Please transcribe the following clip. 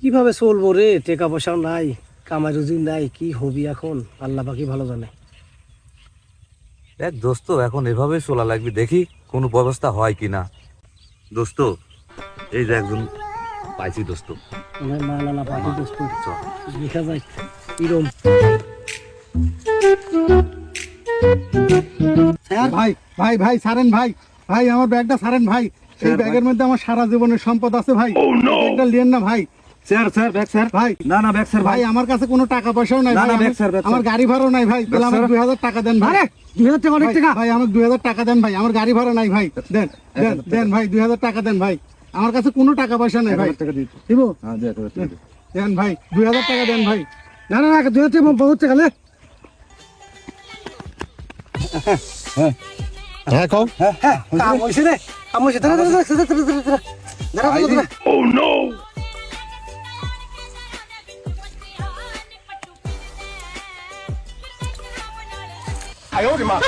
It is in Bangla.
কিভাবে চলবো রে? টাকা পয়সাও নাই, কামাই রুজি নাই, কি হবি এখন আল্লাহ পাকি ভালো জানে। দেখ দোস্ত, এখন এভাবেই চলা লাগবে, দেখি কোনো ব্যবস্থা হয় কিনা। দোস্ত, এই যে একজন পাইছি দোস্ত। মনে হয় মাল আলা পাতি দোস্ত, চল। দেখা যায় কিরম। স্যার ভাই ভাই ভাই ছাড়েন ভাই, ভাই আমার ব্যাগটা ছাড়েন ভাই। এই ব্যাগের মধ্যে আমার সারা জীবনের সম্পদ আছে ভাই। ব্যাগটা লিয়েন না ভাই। স্যার স্যার ব্যাগ স্যার ভাই না না ব্যাগ স্যার ভাই আমার কাছে কোনো টাকা পয়সাও নাই না, ভাই। না, আমার- ব্যাগ স্যার, ব্যাগ আমার স্যার। গাড়ি ভাড়াও নাই ভাই। তাহলে আমাকে স্যার। 2000 টাকা দেন ভাই। 2000 টাকা অনেক টাকা। ভাই আমাকে 2000 টাকা দেন ভাই। আমার গাড়ি ভাড়া নাই ভাই। দেন দেন দেন ভাই, 2000 টাকা দেন ভাই। আমার কাছে কোনো টাকা পয়সা নাই ভাই। টাকা দিই। দিব? হ্যাঁ দে 1000 টাকা দে। দেন ভাই, 2000 টাকা দেন ভাই। না না না, 2000 টাকা বহুত টাকা লে। হ্যাঁ কও। কাম হইছে রে, কাম হইছে। দাঁড়া দাঁড়া দাঁড়া দাঁড়া দাঁড়া দাঁড়া দাঁড়া। Oh no! I owed him up.